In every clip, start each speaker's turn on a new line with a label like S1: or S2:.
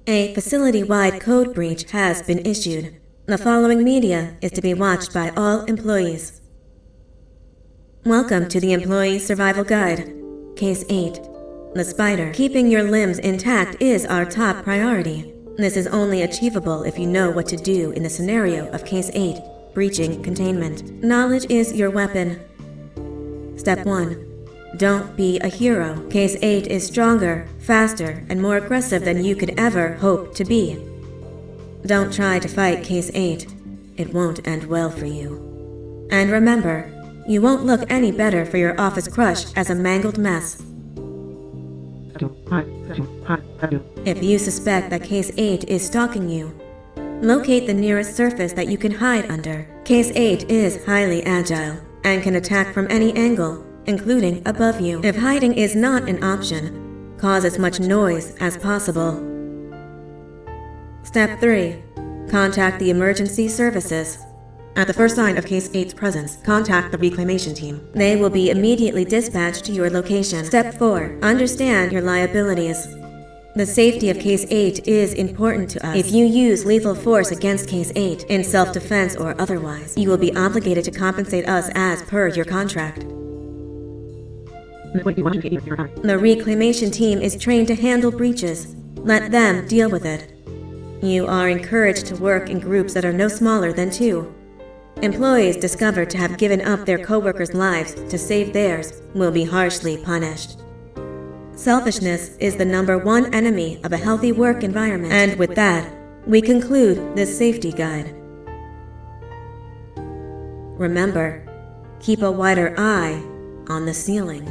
S1: A facility-wide code breach has been issued. The following media is to be watched by all employees. Welcome to the Employee Survival Guide. Case 8. The spider. Keeping your limbs intact is our top priority. This is only achievable if you know what to do in the scenario of Case 8, breaching containment. Knowledge is your weapon. Step 1. Don't be a hero. Case 8 is stronger, faster, and more aggressive than you could ever hope to be. Don't try to fight Case 8. It won't end well for you. And remember, you won't look any better for your office crush as a mangled mess. If you suspect that Case 8 is stalking you, locate the nearest surface that you can hide under. Case 8 is highly agile and can attack from any angle, including above you. If hiding is not an option, cause as much noise as possible. Step 3. Contact the emergency services.
S2: At the first sign of Case 8's presence, contact the reclamation team.
S1: They will be immediately dispatched to your location. Step 4. Understand your liabilities. The safety of Case 8 is important to us. If you use lethal force against Case 8, in self-defense or otherwise, you will be obligated to compensate us as per your contract. The reclamation team is trained to handle breaches. Let them deal with it. You are encouraged to work in groups that are no smaller than 2. Employees discovered to have given up their co-workers' lives to save theirs will be harshly punished. Selfishness is the #1 enemy of a healthy work environment. And with that, we conclude this safety guide. Remember, keep a wider eye on the ceiling.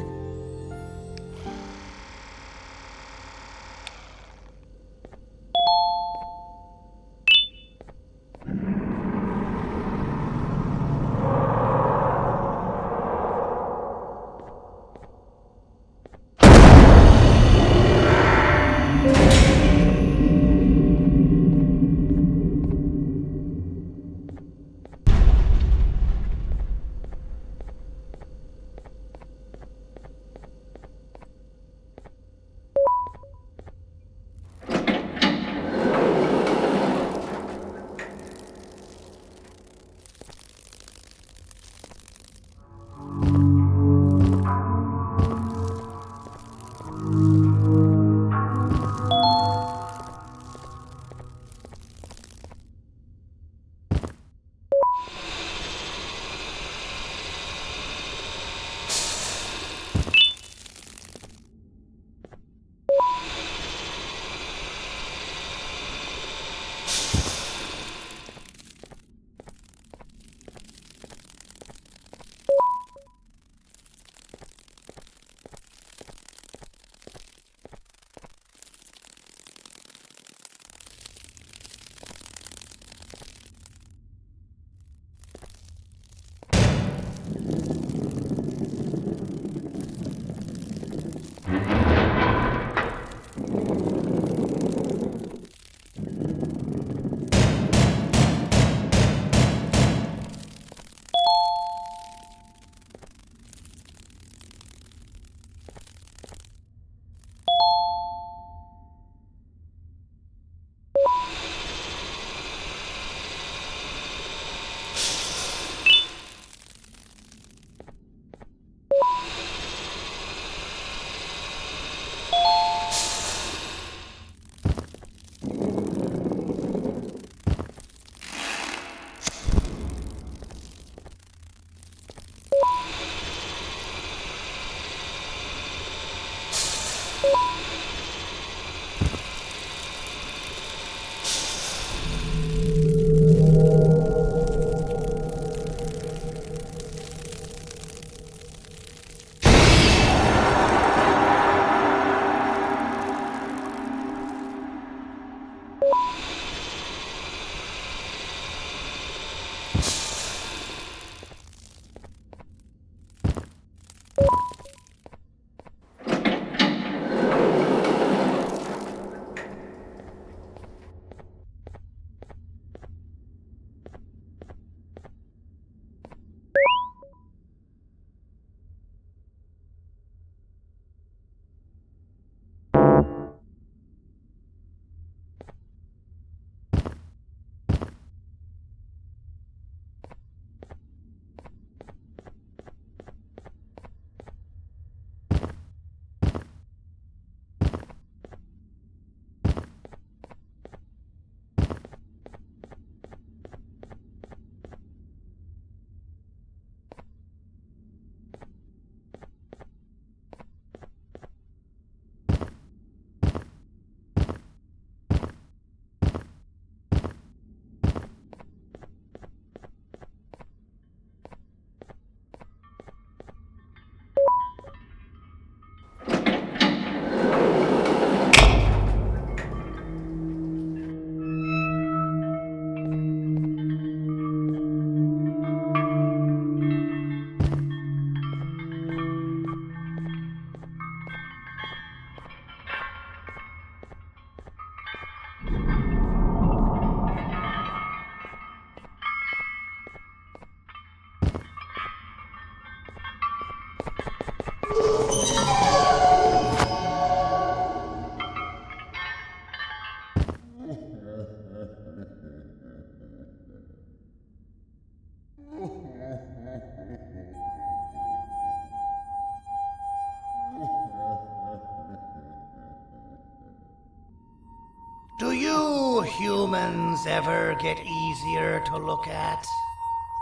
S3: humans ever get easier to look at?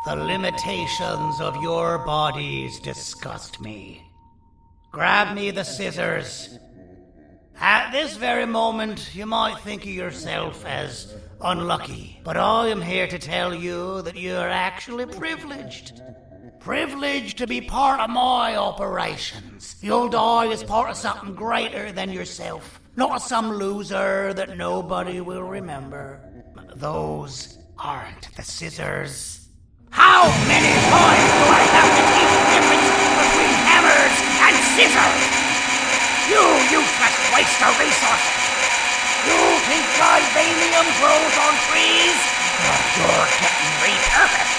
S3: The limitations of your bodies disgust me. Grab me the scissors. At this very moment, you might think of yourself as unlucky, but I am here to tell you that you're actually privileged. Privileged to be part of my operations. You'll die as part of something greater than yourself, not as some loser that nobody will remember. Those aren't the scissors. How many times do I have to teach the difference between hammers and scissors? You useless waste of resources! You think vibranium grows on trees? You're getting repurposed!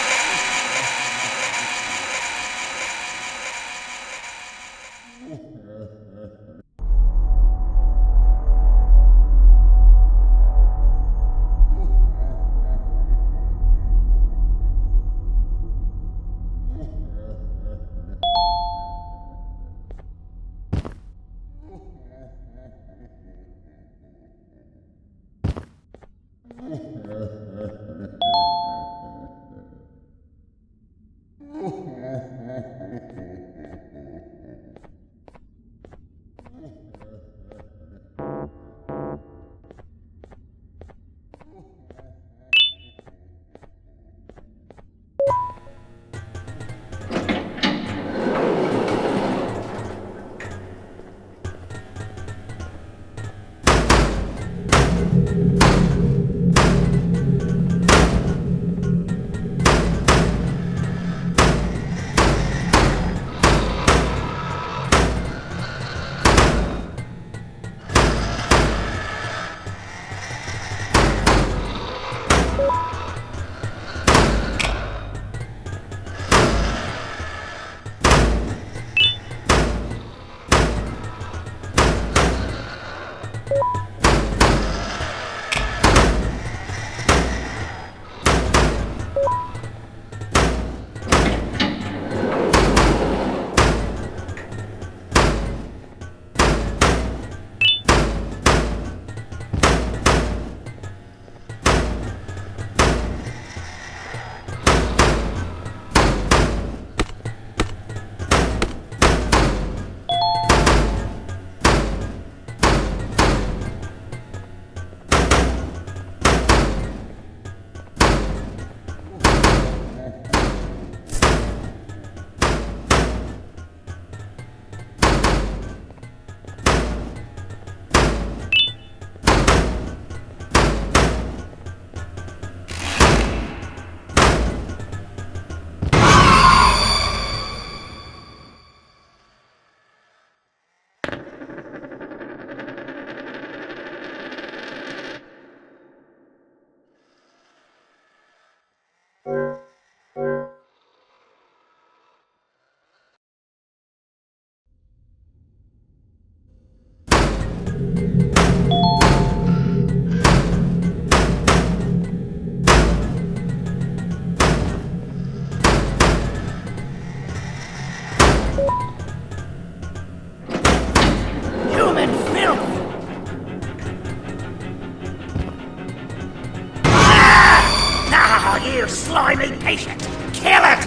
S3: You slimy patient! Kill it!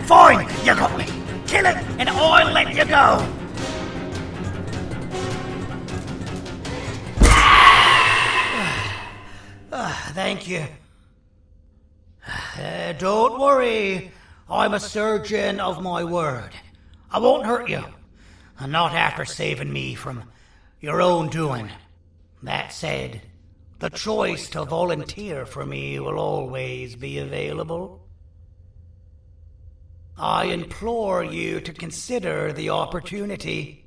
S3: Fine, you got me. Kill it and I'll let you go. Thank you. Don't worry. I'm a surgeon of my word. I won't hurt you. Not after saving me from your own doing. That said, the choice to volunteer for me will always be available. I implore you to consider the opportunity.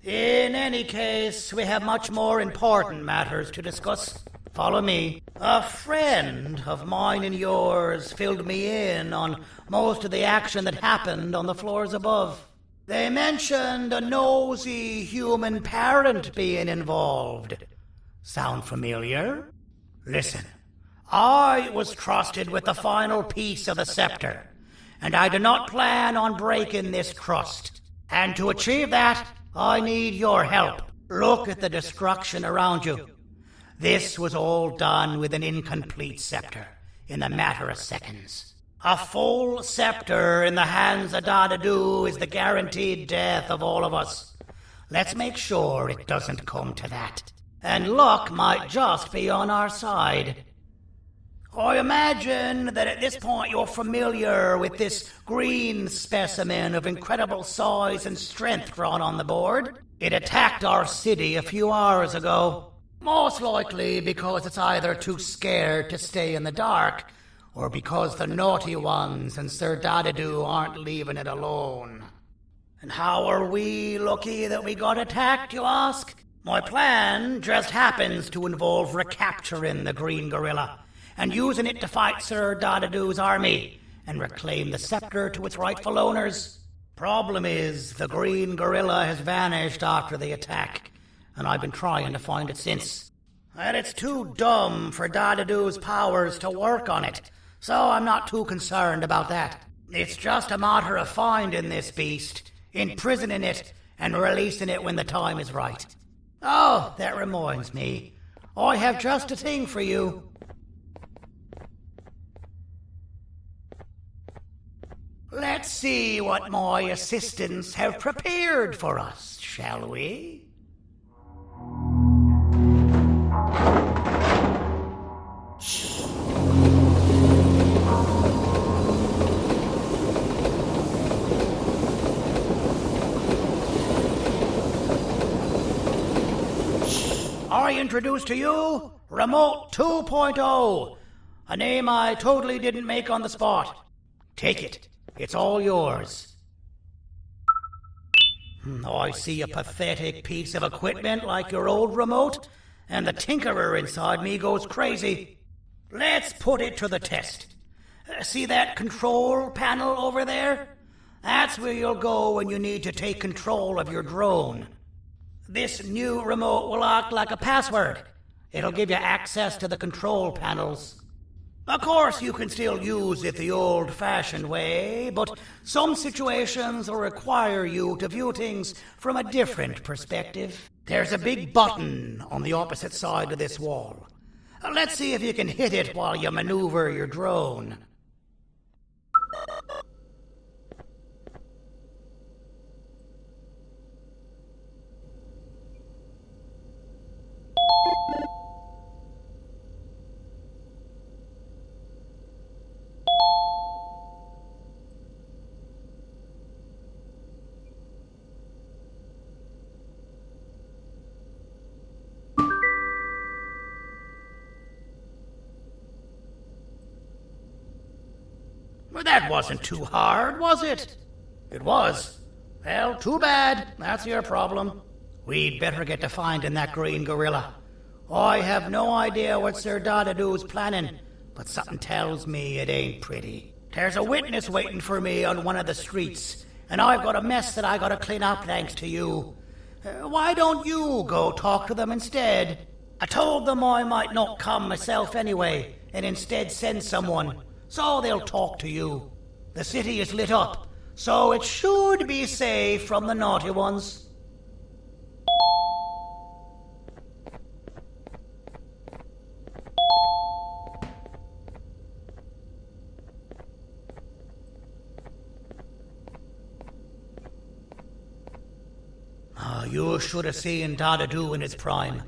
S3: In any case, we have much more important matters to discuss. Follow me. A friend of mine and yours filled me in on most of the action that happened on the floors above. They mentioned a nosy human parent being involved. Sound familiar? Listen, I was trusted with the final piece of the scepter, and I do not plan on breaking this trust. And to achieve that, I need your help. Look at the destruction around you. This was all done with an incomplete scepter, in a matter of seconds. A full scepter in the hands of Dadadu is the guaranteed death of all of us. Let's make sure it doesn't come to that. And luck might just be on our side. I imagine that at this point you're familiar with this green specimen of incredible size and strength drawn on the board. It attacked our city a few hours ago. Most likely because it's either too scared to stay in the dark, or because the naughty ones and Sir Dadadu aren't leaving it alone. And how are we lucky that we got attacked, you ask? My plan just happens to involve recapturing the green gorilla and using it to fight Sir Dadadu's army and reclaim the scepter to its rightful owners. Problem is, the green gorilla has vanished after the attack, and I've been trying to find it since. And it's too dumb for Dadadu's powers to work on it, so I'm not too concerned about that. It's just a matter of finding this beast, imprisoning it, and releasing it when the time is right. Oh, that reminds me. I have just a thing for you. Let's see what my assistants have prepared for us, shall we? I introduce to you Remote 2.0, a name I totally didn't make on the spot. Take it. It's all yours. I see a pathetic piece of equipment like your old remote, and the tinkerer inside me goes crazy. Let's put it to the test. See that control panel over there? That's where you'll go when you need to take control of your drone. This new remote will act like a password. It'll give you access to the control panels. Of course, you can still use it the old-fashioned way, but some situations will require you to view things from a different perspective. There's a big button on the opposite side of this wall. Let's see if you can hit it while you maneuver your drone. Well, that wasn't too hard, was it? It was. Well, too bad. That's your problem. We'd better get to finding that green gorilla. I have no idea what Sir Dadadu's planning, but something tells me it ain't pretty. There's a witness waiting for me on one of the streets, and I've got a mess that I gotta clean up thanks to you. Why don't you go talk to them instead? I told them I might not come myself anyway, and instead send someone, so they'll talk to you. The city is lit up, so it should be safe from the naughty ones. You should have seen Dadadu in his prime.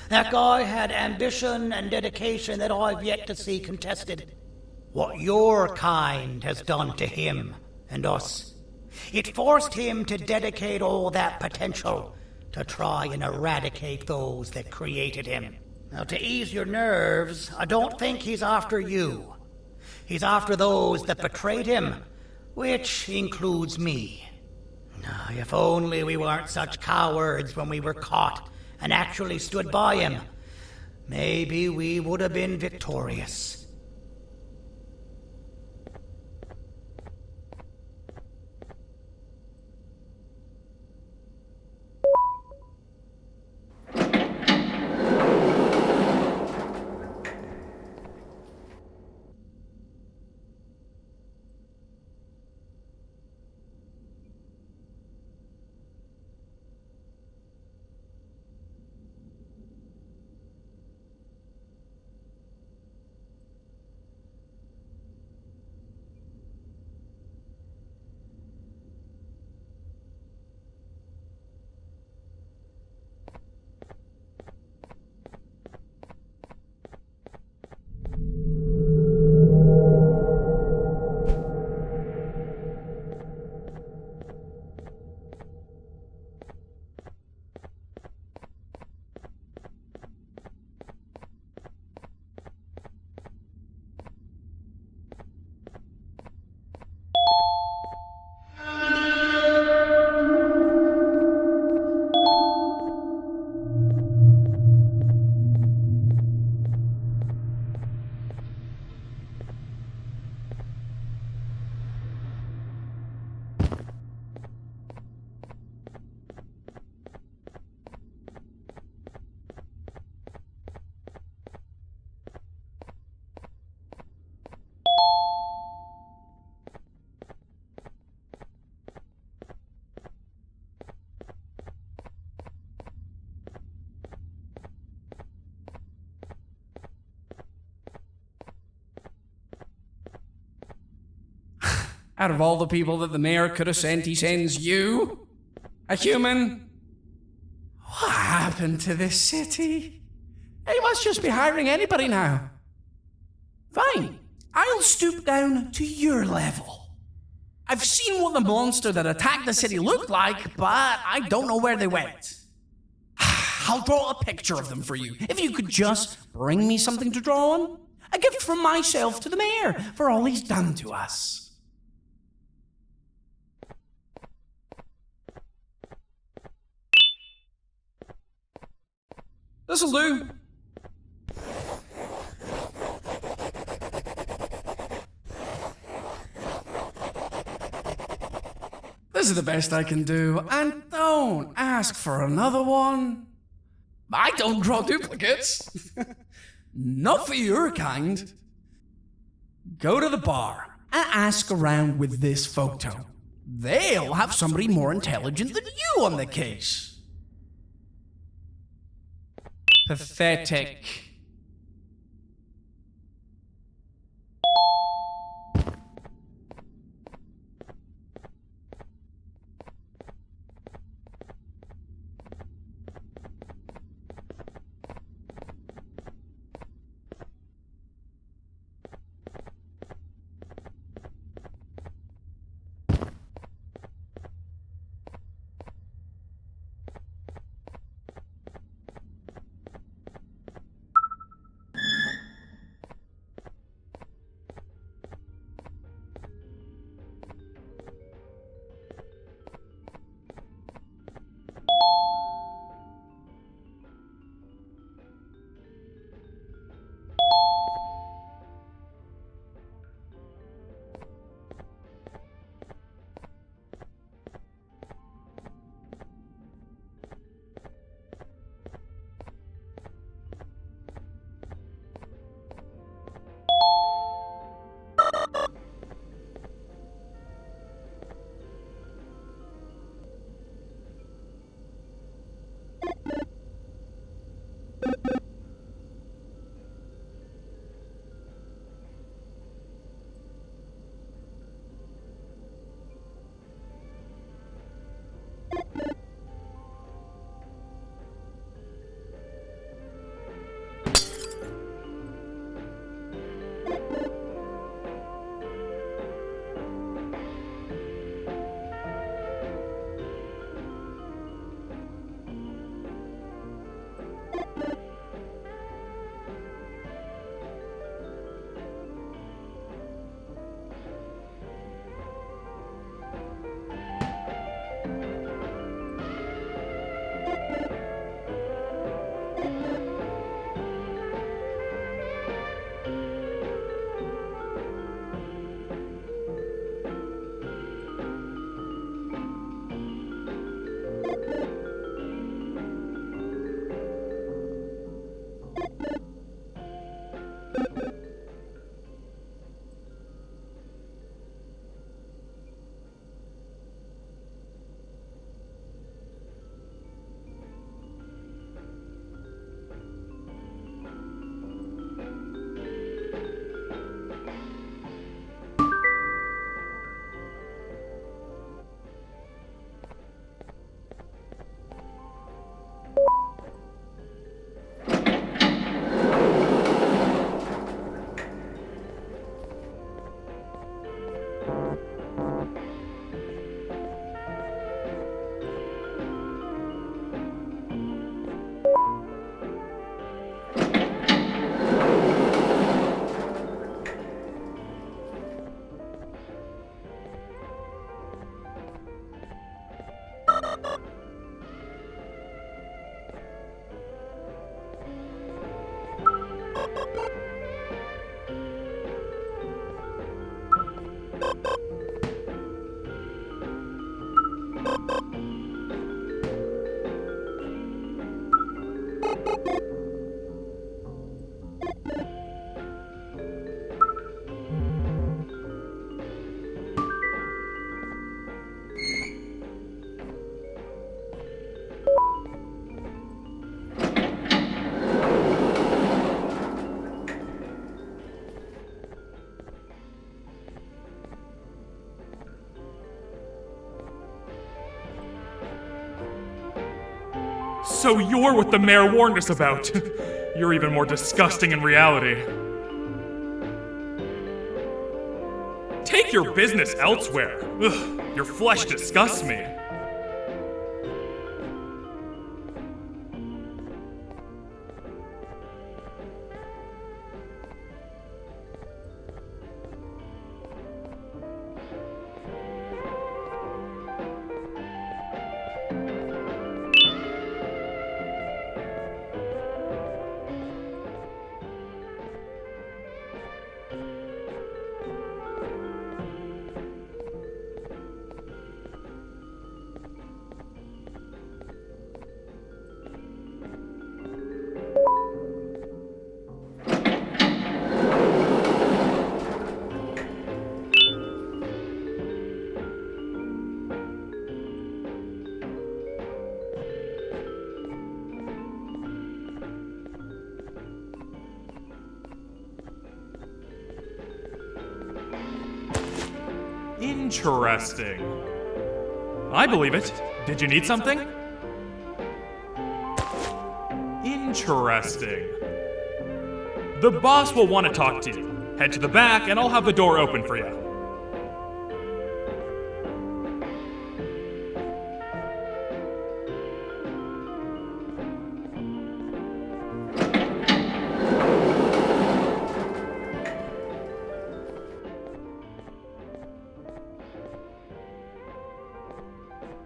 S3: That guy had ambition and dedication that I've yet to see contested. What your kind has done to him and us. It forced him to dedicate all that potential to try and eradicate those that created him. Now, to ease your nerves, I don't think he's after you. He's after those that betrayed him, which includes me. If only we weren't such cowards when we were caught and actually stood by him, maybe we would have been victorious.
S4: Out of all the people that the mayor could have sent, he sends you? A human? What happened to this city? He must just be hiring anybody now. Fine, I'll stoop down to your level. I've seen what the monster that attacked the city looked like, but I don't know where they went. I'll draw a picture of them for you, if you could just bring me something to draw on. A gift from myself to the mayor for all he's done to us. This'll do. This is the best I can do, and don't ask for another one. I don't draw duplicates. Not for your kind. Go to the bar and ask around with this photo. They'll have somebody more intelligent than you on the case. Pathetic.
S5: So you're what the mayor warned us about. You're even more disgusting in reality. Take your business elsewhere. Ugh, your flesh disgusts me. Interesting. I believe it. Did you need something? Interesting. The boss will want to talk to you. Head to the back and I'll have the door open for you.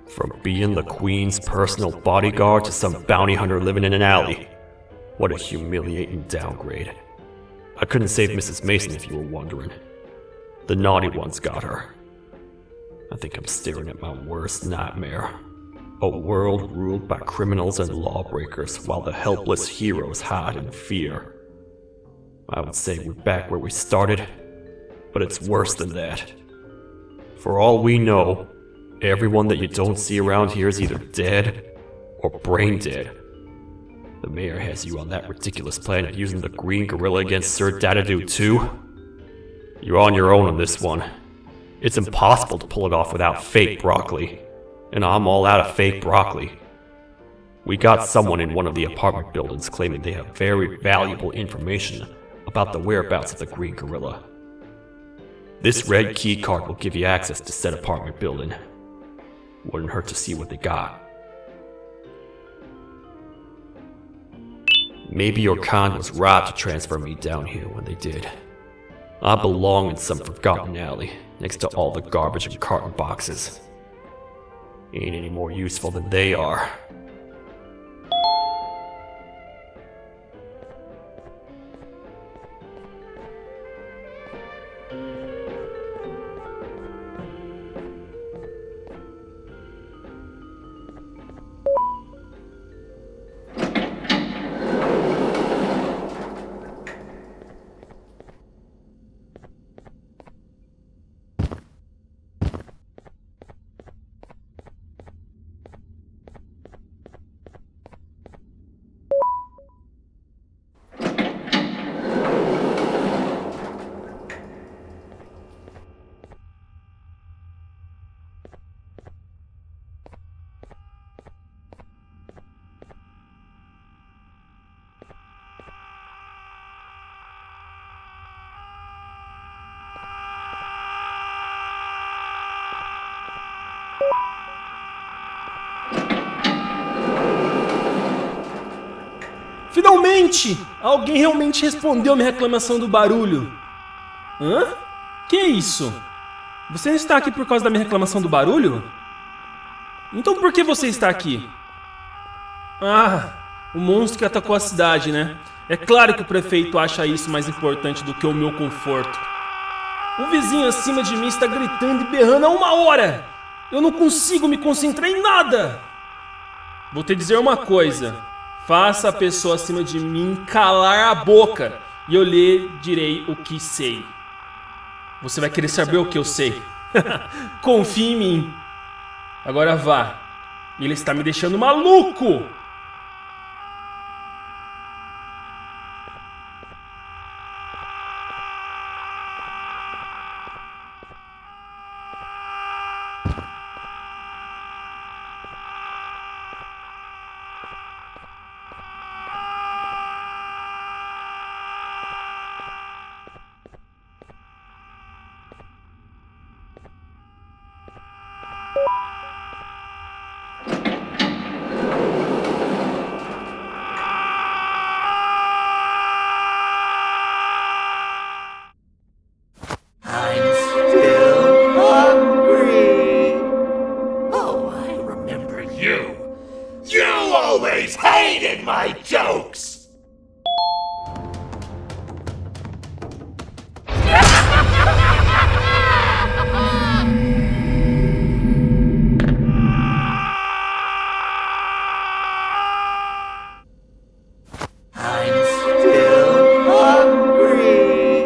S6: From being the Queen's personal bodyguard to some bounty hunter living in an alley. What a humiliating downgrade. I couldn't save Mrs. Mason if you were wondering. The naughty ones got her. I think I'm staring at my worst nightmare. A world ruled by criminals and lawbreakers while the helpless heroes hide in fear. I would say we're back where we started, but it's worse than that. For all we know, everyone that you don't see around here is either dead or brain dead. The mayor has you on that ridiculous planet using the green gorilla against Sir Dadadoo too? You're on your own on this one. It's impossible to pull it off without fake broccoli. And I'm all out of fake broccoli. We got someone in one of the apartment buildings claiming they have very valuable information about the whereabouts of the green gorilla. This red key card will give you access to said apartment building. Wouldn't hurt to see what they got. Maybe your kind was right to transfer me down here when they did. I belong in some forgotten alley, next to all the garbage and carton boxes. Ain't any more useful than they are.
S7: Finalmente! Alguém realmente respondeu minha reclamação do barulho. Hã? Que isso? Você está aqui por causa da minha reclamação do barulho? Então por que você está aqui? Ah, o monstro que atacou a cidade, né? É claro que o prefeito acha isso mais importante do que o meu conforto. O vizinho acima de mim está gritando e berrando há 1 hora. Eu não consigo me concentrar em nada. Vou te dizer uma coisa. Faça a pessoa acima de mim calar a boca e eu lhe direi o que sei. Você vai querer saber o que eu sei. Confie em mim. Agora vá. Ele está me deixando maluco.
S3: I'm still hungry. Oh, I remember you. You always hated my jokes. I'm still hungry.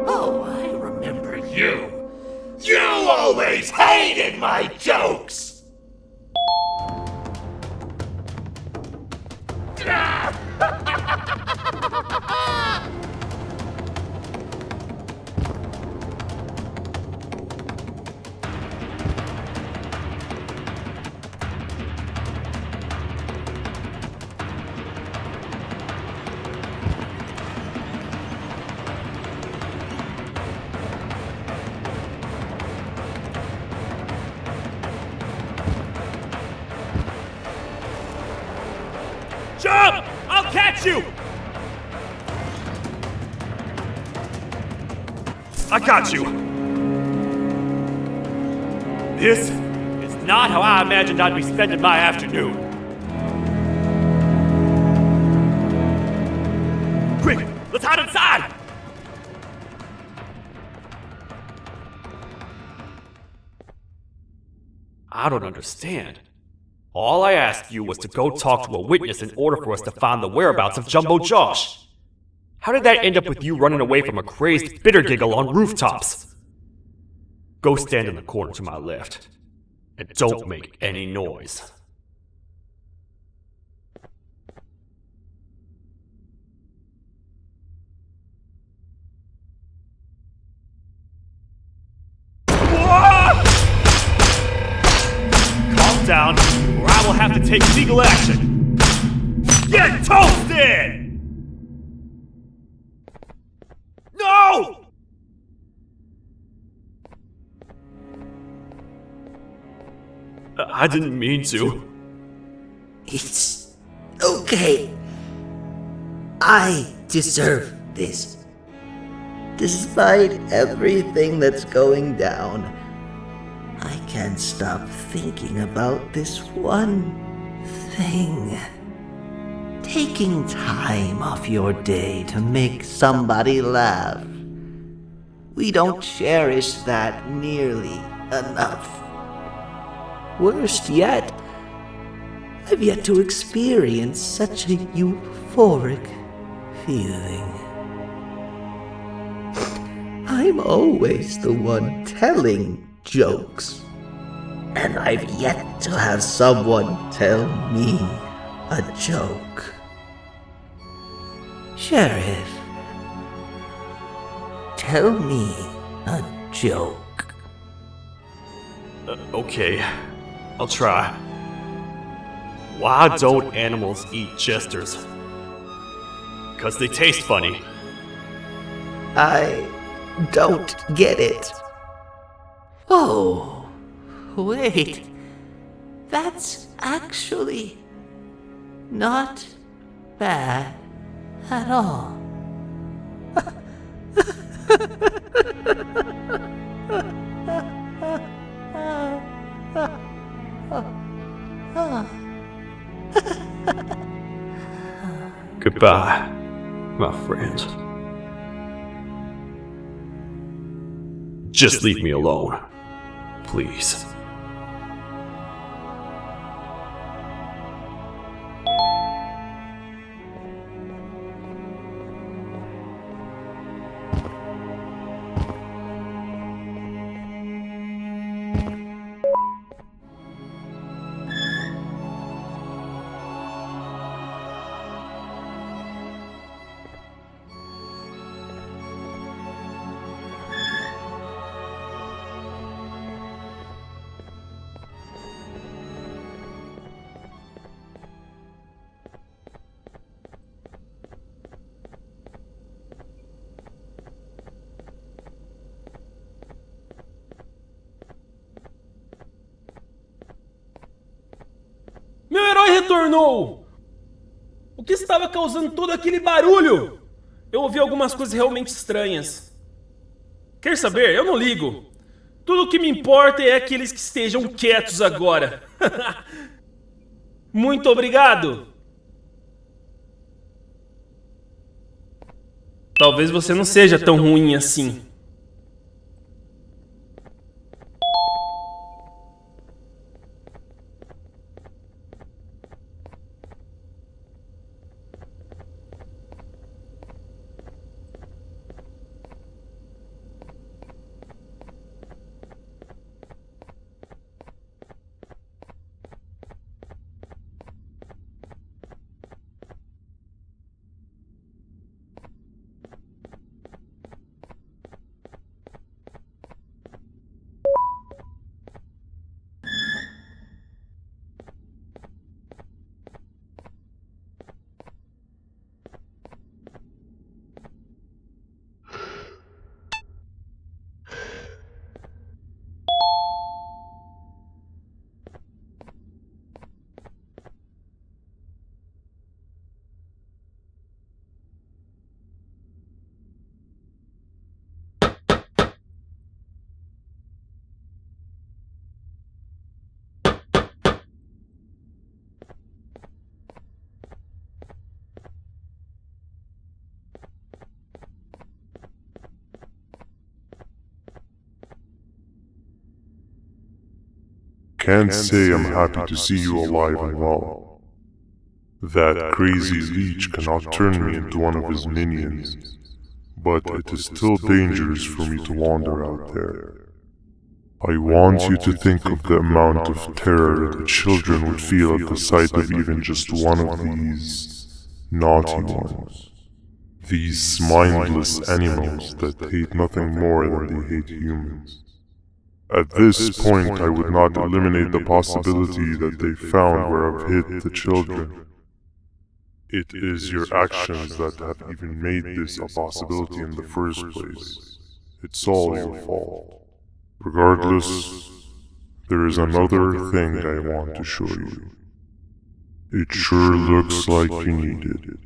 S3: Oh, I remember you. You always hated my jokes.
S5: Jump! I'll catch you! I got you. This is not how I imagined I'd be spending my afternoon. Quick, let's hide inside!
S6: I don't understand. All I asked you was to go talk to a witness in order for us to find the whereabouts of Jumbo Josh. How did that end up with you running away from a crazed bitter giggle on rooftops? Go stand in the corner to my left, and don't make any noise.
S5: Calm down, or I will have to take legal action. Get toasted! No!
S6: I didn't mean to.
S8: It's okay. I deserve this. Despite everything that's going down, I can't stop thinking about this one thing. Taking time off your day to make somebody laugh. We don't cherish that nearly enough. Worst yet, I've yet to experience such a euphoric feeling. I'm always the one telling jokes, and I've yet to have someone tell me a joke. Sheriff, tell me a joke.
S6: Okay, I'll try. Why don't animals eat jesters? 'Cause they taste funny.
S8: I don't get it. Oh, wait. That's actually not bad at all.
S6: Goodbye, my friend. Just leave me alone, please.
S7: retornou? O que estava causando todo aquele barulho? Eu ouvi algumas coisas realmente estranhas. Quer saber? Eu não ligo. Tudo o que me importa é aqueles que estejam quietos agora. Muito obrigado. Talvez você não seja tão ruim assim.
S9: Can't say I'm happy to see you alive and well. That crazy leech cannot turn me into one of his minions, but it is still dangerous for me to wander out there. I want you to think of the amount of terror that children would feel at the sight of even just one of these naughty ones. These mindless animals that hate nothing more than they hate humans. At this point, I would not eliminate the possibility that they found where I've hid the children. It is your actions that have even made this a possibility in the first place. It's all your fault. Regardless, there is another thing I want to show you. It sure looks like you need it.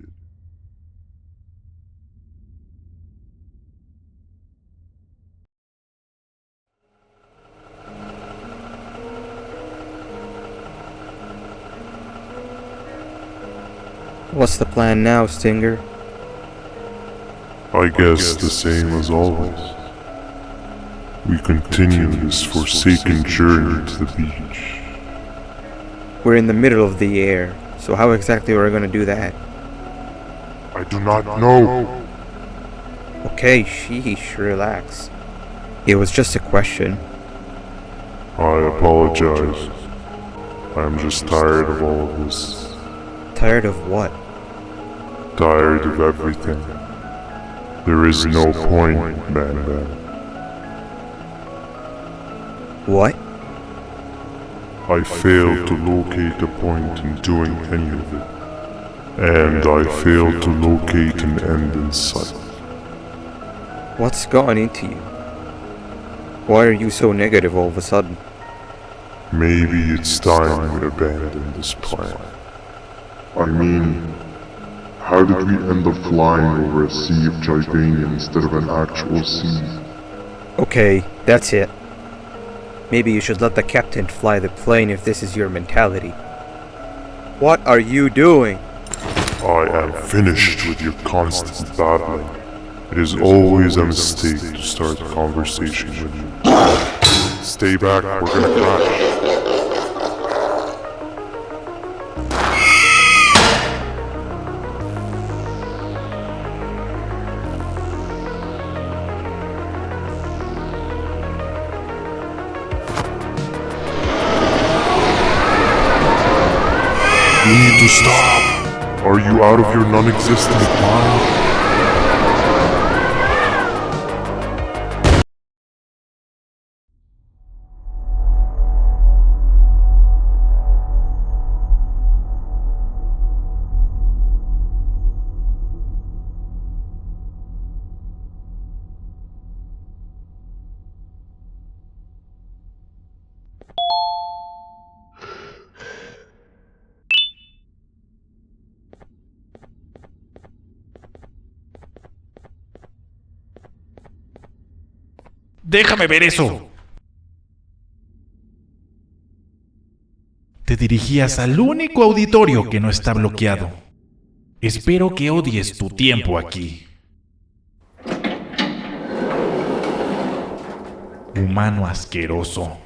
S10: What's the plan now, Stinger?
S9: I guess the same as always. We continue this forsaken journey to the beach.
S10: We're in the middle of the air, so how exactly are we gonna do that?
S9: I do not know.
S10: Okay, sheesh, relax. It was just a question.
S9: I apologize. I am just tired of all of this.
S10: Tired of what?
S9: Tired of everything. There is no point, Banban.
S10: What?
S9: I failed to locate a point in doing any of it. And I failed to locate an end in sight.
S10: What's gone into you? Why are you so negative all of a sudden?
S9: Maybe it's time we abandon this plan. I mean, how did we end up flying over a sea of Jivania instead of an actual sea?
S10: Okay, that's it. Maybe you should let the captain fly the plane if this is your mentality. What are you doing?
S9: I am finished with your constant babbling. It is always a mistake to start a conversation with you. Stay back, we're gonna crash. You need to stop! Are you out of your non-existent mind?
S11: Déjame ver eso. Te dirigías al único auditorio que no está bloqueado. Espero que odies tu tiempo aquí. Humano asqueroso.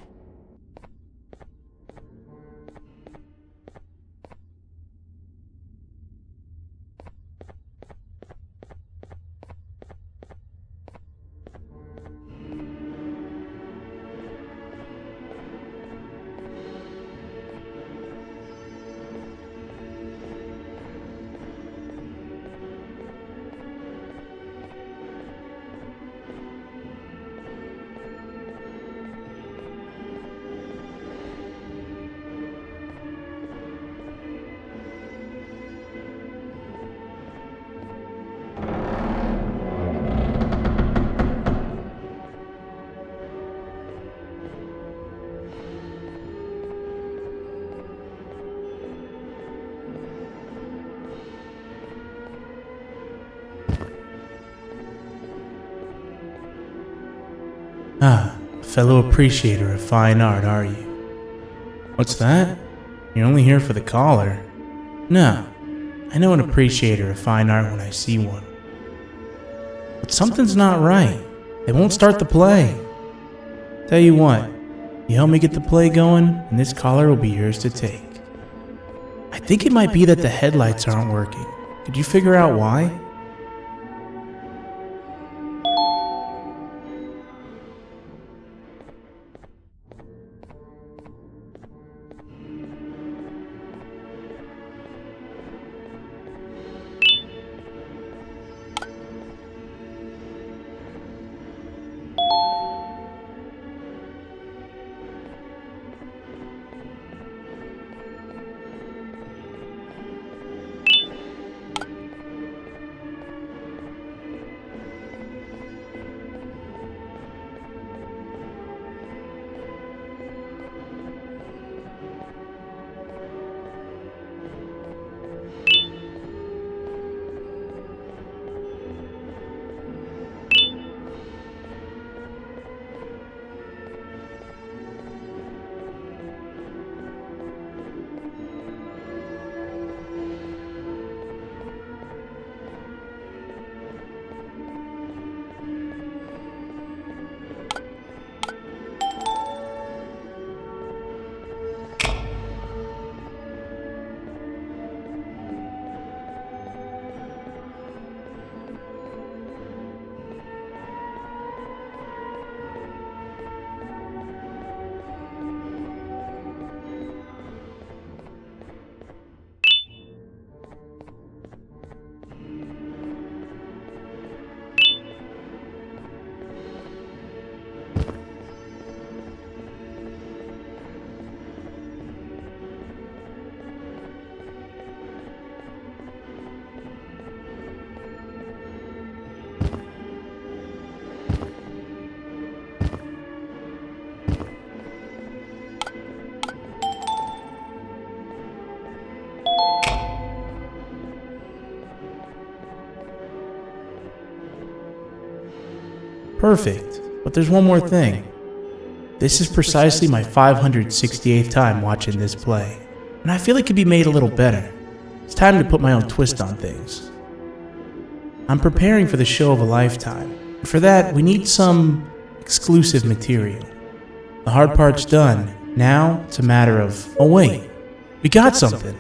S12: Ah, fellow appreciator of fine art, are you? What's that? You're only here for the collar? No, I know an appreciator of fine art when I see one. But something's not right. They won't start the play. Tell you what, you help me get the play going, and this collar will be yours to take. I think it might be that the headlights aren't working. Could you figure out why? Perfect, but there's one more thing. This is precisely my 568th time watching this play, and I feel it could be made a little better. It's time to put my own twist on things. I'm preparing for the show of a lifetime, and for that we need some exclusive material. The hard part's done. Now it's a matter of, oh wait, we got something.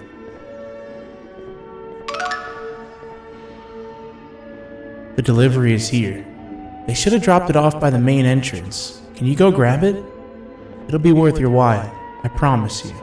S12: The delivery is here. They should have dropped it off by the main entrance. Can you go grab it? It'll be worth your while, I promise you.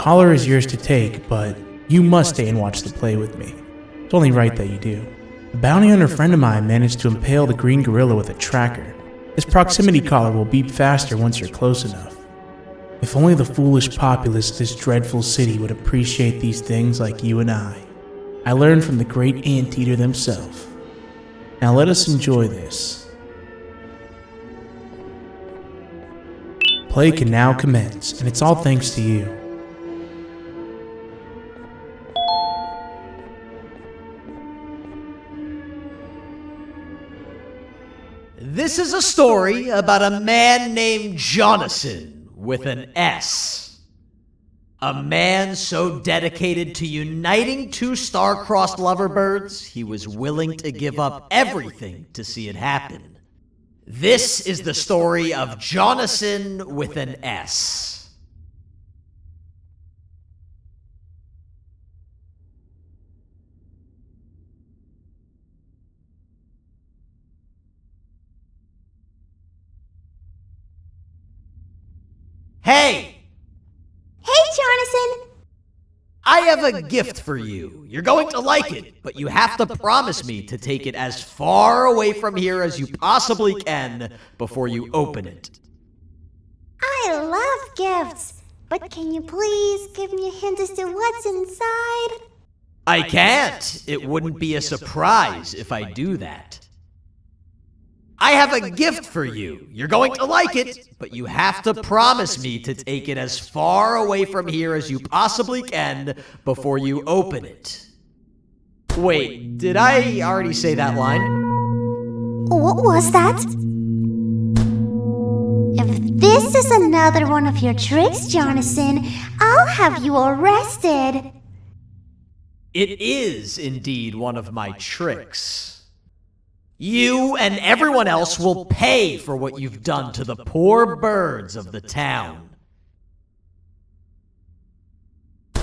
S12: collar is yours to take, but you must stay and watch the play with me. It's only right that you do. A bounty hunter friend of mine managed to impale the green gorilla with a tracker. His proximity collar will beep faster once you're close enough. If only the foolish populace of this dreadful city would appreciate these things like you and I. I learned from the great anteater themselves. Now let us enjoy this. Play can now commence, and it's all thanks to you.
S13: This is a story about a man named Jonathan with an S. A man so dedicated to uniting two star-crossed loverbirds, he was willing to give up everything to see it happen. This is the story of Jonathan with an S. Hey!
S14: Hey, Jonathan!
S13: I have a gift for you. You're going to like it, but you have to promise me to take it as far away from here as you possibly can before you open it.
S14: I love gifts, but can you please give me a hint as to what's inside?
S13: I can't. It wouldn't be a surprise if I do that. I have a gift for you. You're going to like it, but you have to promise me to take it as far away from here as you possibly can before you open it. Wait, did I already say that line?
S14: What was that? If this is another one of your tricks, Jonathan, I'll have you arrested.
S13: It is indeed one of my tricks. You and everyone else will pay for what you've done to the poor birds of the town.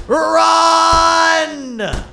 S13: Run!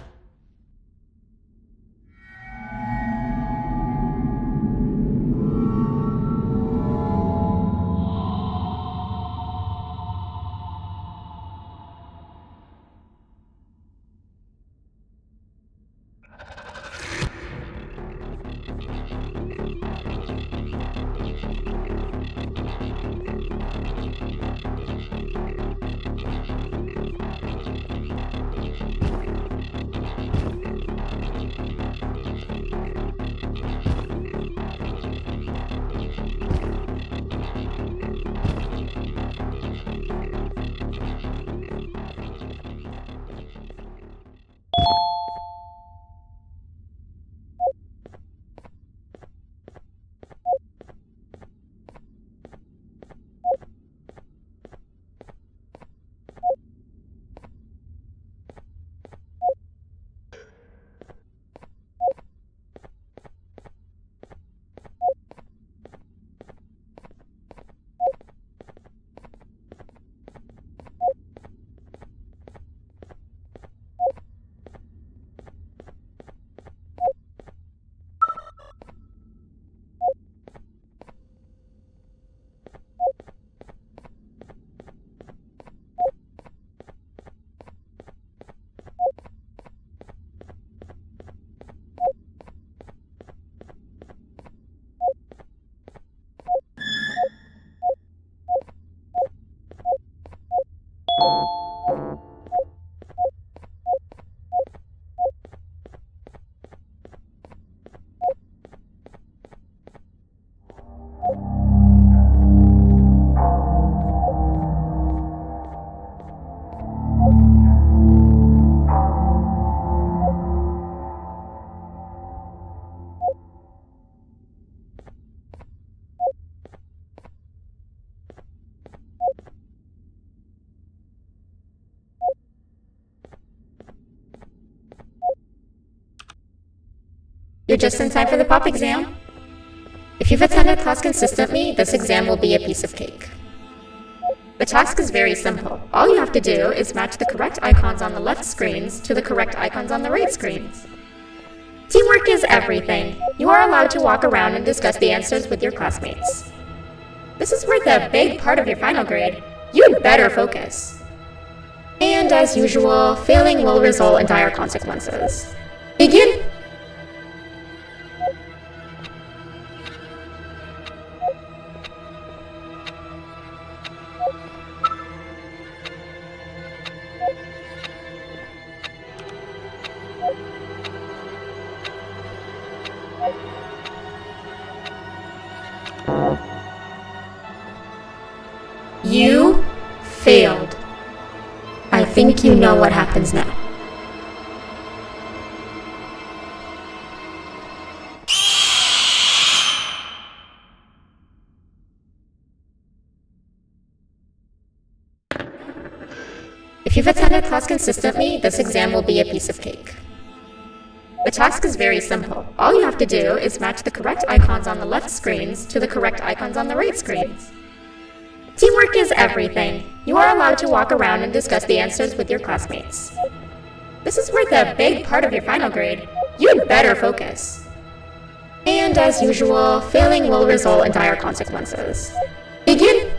S15: You're just in time for the pop exam. If you've attended class consistently, this exam will be a piece of cake. The task is very simple. All you have to do is match the correct icons on the left screens to the correct icons on the right screens. Teamwork is everything. You are allowed to walk around and discuss the answers with your classmates. This is worth a big part of your final grade. You'd better focus. And as usual, failing will result in dire consequences. Begin! You failed. I think you know what happens now. If you've attended class consistently, this exam will be a piece of cake. The task is very simple. All you have to do is match the correct icons on the left screens to the correct icons on the right screens. Teamwork is everything. You are allowed to walk around and discuss the answers with your classmates. This is worth a big part of your final grade. You'd better focus. And as usual, failing will result in dire consequences. Begin!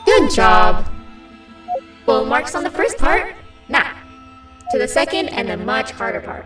S15: Good job! Full marks on the first part. Now, to the second and the much harder part.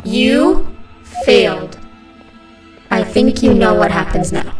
S15: You failed. I think you know what happens now.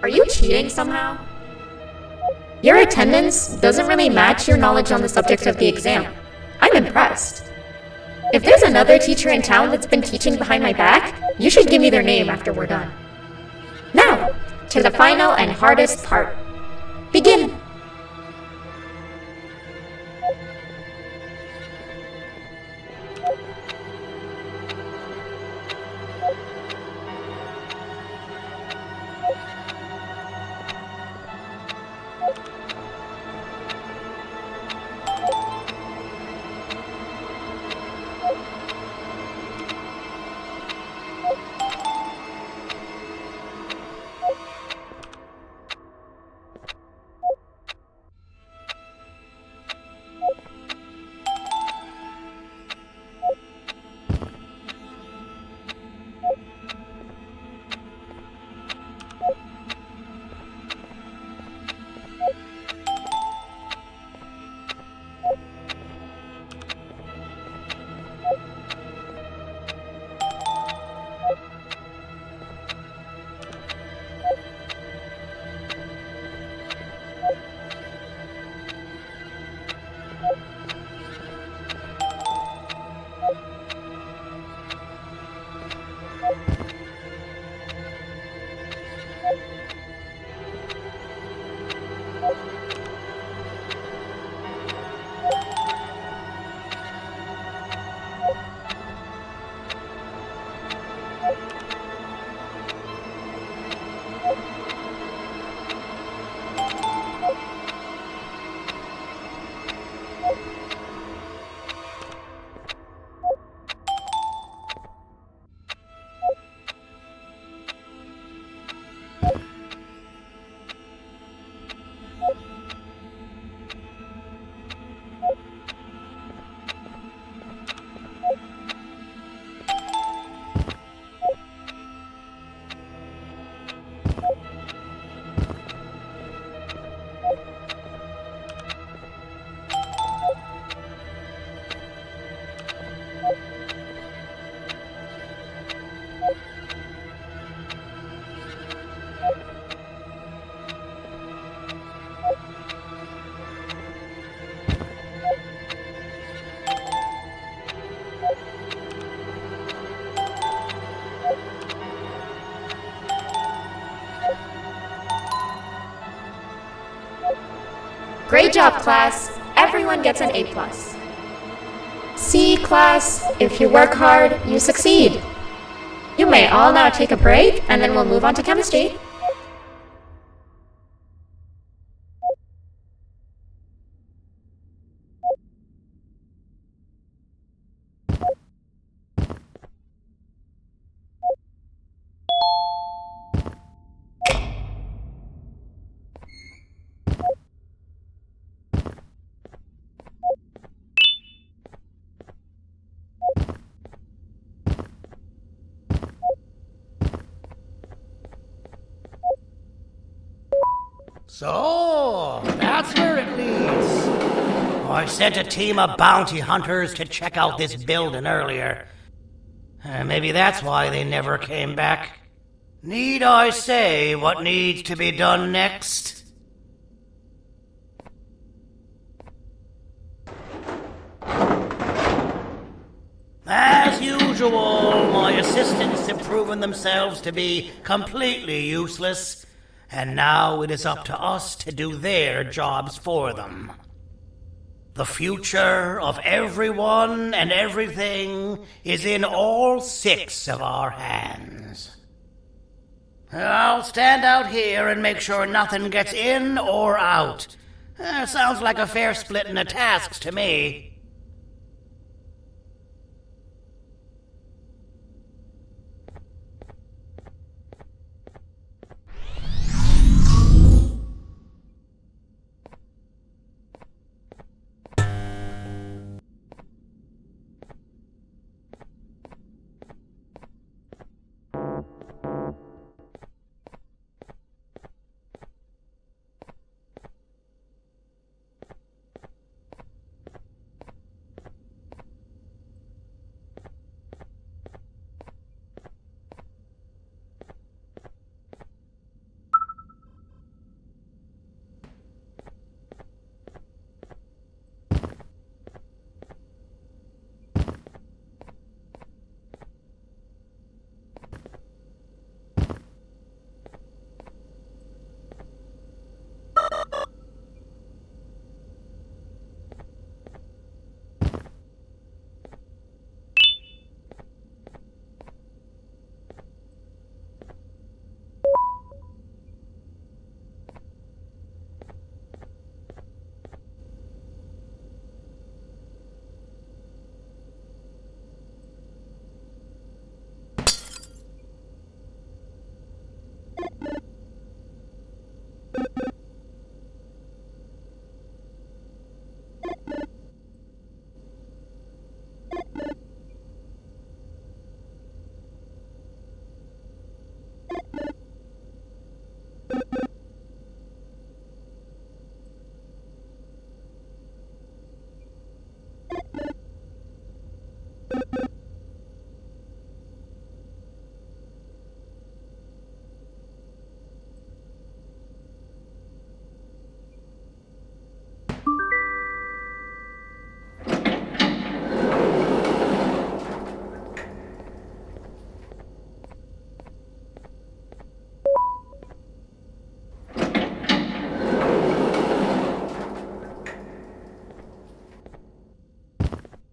S15: Are you cheating somehow? Your attendance doesn't really match your knowledge on the subject of the exam. I'm impressed. If there's another teacher in town that's been teaching behind my back, you should give me their name after we're done. Now, to the final and hardest part. Begin! Great job, class. Everyone gets an A+. See, class, if you work hard, you succeed. You may all now take a break, and then we'll move on to chemistry.
S3: So, that's where it leads. I sent a team of bounty hunters to check out this building earlier. Maybe that's why they never came back. Need I say what needs to be done next? As usual, my assistants have proven themselves to be completely useless, and now it is up to us to do their jobs for them. The future of everyone and everything is in all 6 of our hands. I'll stand out here and make sure nothing gets in or out. Sounds like a fair splitting of tasks to me.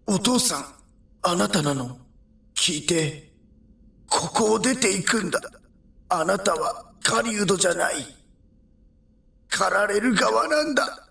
S16: お父さん、あなたなの？聞いて。ここを出て行くんだ。あなたは狩人じゃない。狩られる側なんだ。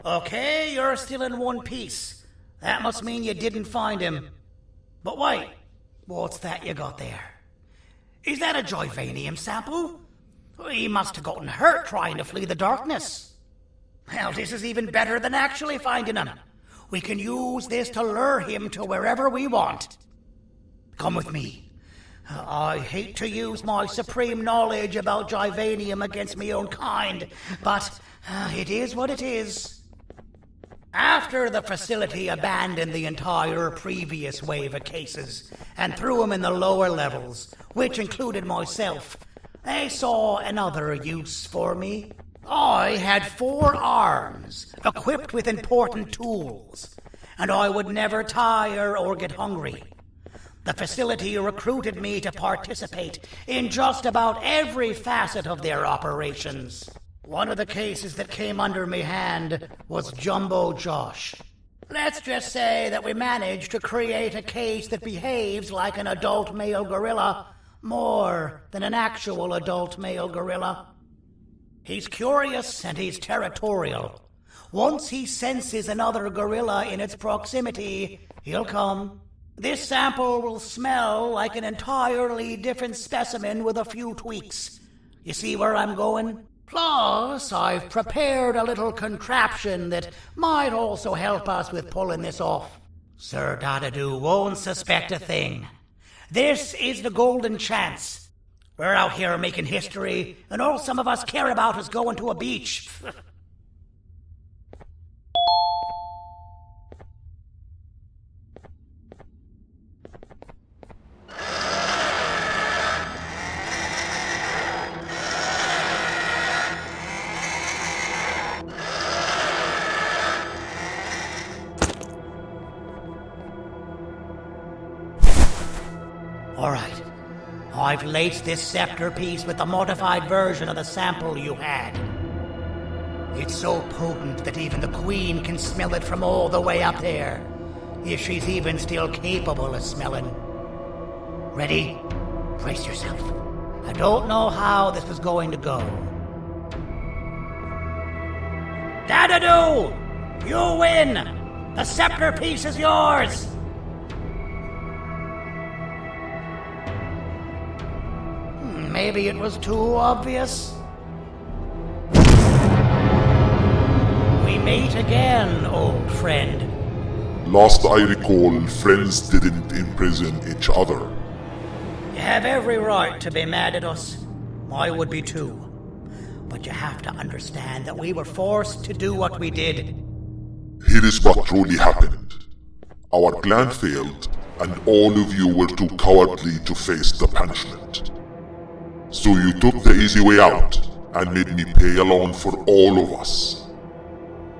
S3: Okay, you're still in one piece. That must mean you didn't find him. But wait, what's that you got there? Is that a Givanium sample? He must have gotten hurt trying to flee the darkness. Well, this is even better than actually finding him. We can use this to lure him to wherever we want. Come with me. I hate to use my supreme knowledge about Givanium against my own kind, but it is what it is. After the facility abandoned the entire previous wave of cases and threw them in the lower levels, which included myself, they saw another use for me. I had 4 arms, equipped with important tools, and I would never tire or get hungry. The facility recruited me to participate in just about every facet of their operations. One of the cases that came under me hand was Jumbo Josh. Let's just say that we managed to create a case that behaves like an adult male gorilla, more than an actual adult male gorilla. He's curious and he's territorial. Once he senses another gorilla in its proximity, he'll come. This sample will smell like an entirely different specimen with a few tweaks. You see where I'm going? Plus, I've prepared a little contraption that might also help us with pulling this off. Sir Dadadoo won't suspect a thing. This is the golden chance. We're out here making history, and all some of us care about is going to a beach. All right. I've laced this scepter piece with the modified version of the sample you had. It's so potent that even the Queen can smell it from all the way up there, if she's even still capable of smelling. Ready? Brace yourself. I don't know how this is going to go. Dadadoo! You win! The scepter piece is yours! Maybe it was too obvious. We meet again, old friend.
S9: Last I recall, friends didn't imprison each other.
S3: You have every right to be mad at us. I would be too. But you have to understand that we were forced to do what we did.
S9: Here is what truly happened. Our plan failed, and all of you were too cowardly to face the punishment. So you took the easy way out, and made me pay alone for all of us.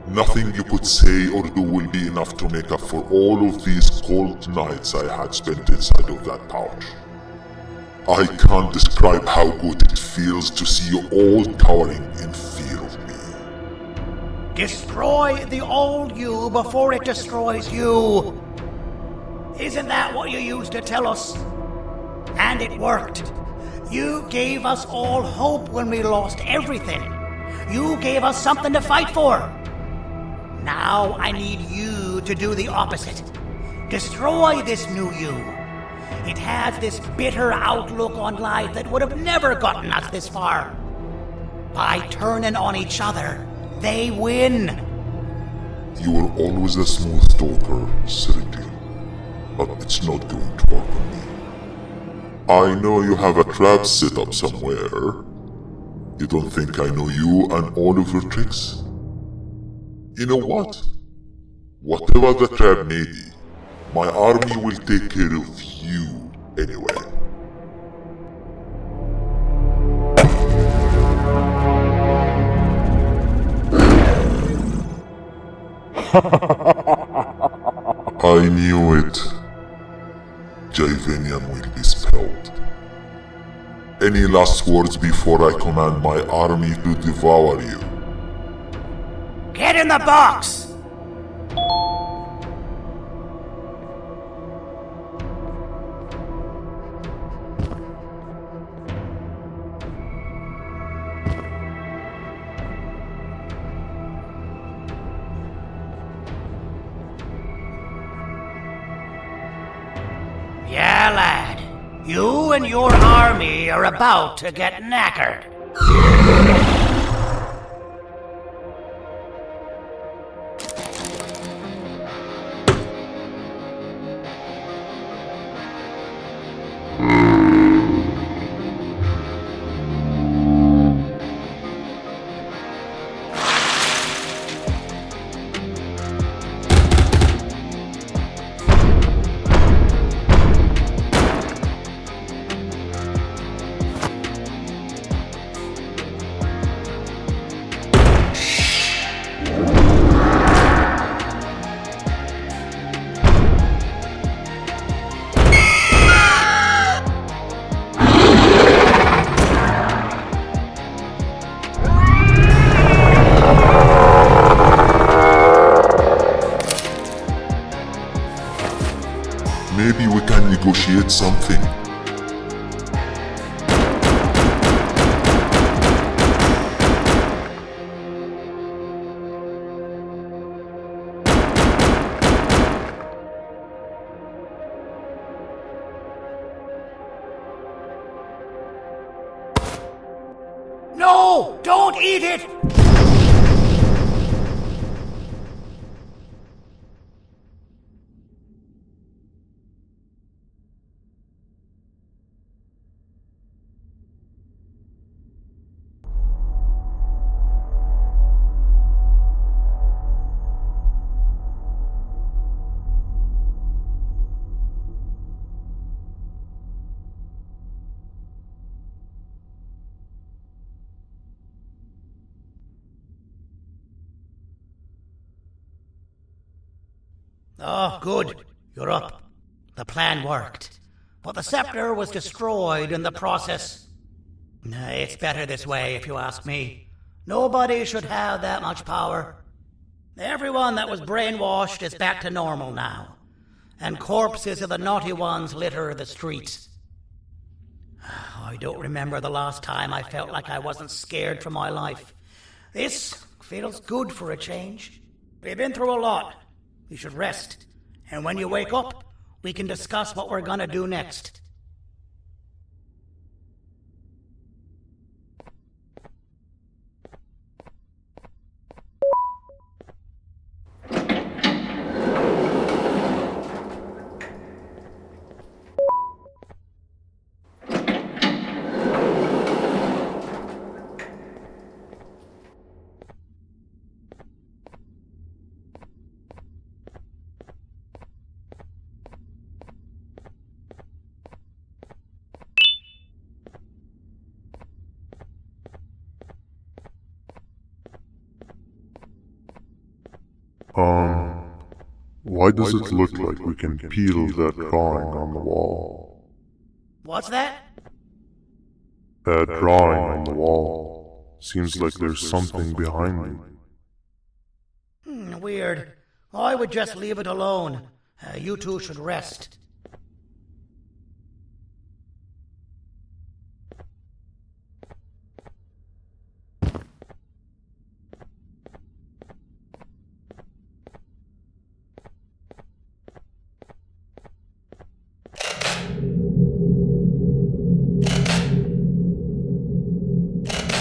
S9: Nothing you could say or do will be enough to make up for all of these cold nights I had spent inside of that pouch. I can't describe how good it feels to see you all cowering in fear of me.
S3: Destroy the old you before it destroys you. Isn't that what you used to tell us? And it worked. You gave us all hope when we lost everything. You gave us something to fight for. Now I need you to do the opposite. Destroy this new you. It has this bitter outlook on life that would have never gotten us this far. By turning on each other, they win.
S9: You were always a smooth talker, Cyril, but it's not going to work on me. I know you have a trap set up somewhere. You don't think I know you and all of your tricks? You know what? Whatever the trap may be, my army will take care of you anyway. I knew it. Givanium will be spelled. Any last words before I command my army to devour you?
S3: Get in the box! glad. You and your army are about to get knackered.
S9: Maybe we can negotiate something.
S3: No! Don't eat it! Oh, good. You're up. The plan worked. But the scepter was destroyed in the process. It's better this way, if you ask me. Nobody should have that much power. Everyone that was brainwashed is back to normal now. And corpses of the naughty ones litter the streets. I don't remember the last time I felt like I wasn't scared for my life. This feels good for a change. We've been through a lot. You should rest. And when you wake up, we can discuss what we're gonna do next.
S9: Why does it look like we can peel that drawing on the wall?
S3: What's that?
S9: That drawing on the wall. Seems like there's something behind it.
S3: Weird. I would just leave it alone. You two should rest.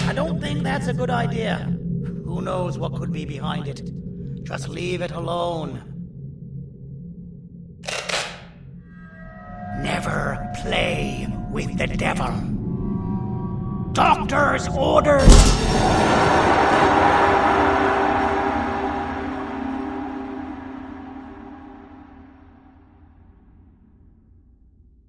S3: I don't think that's a good idea. Who knows what could be behind it? Just leave it alone. Never play with the devil. Doctor's orders!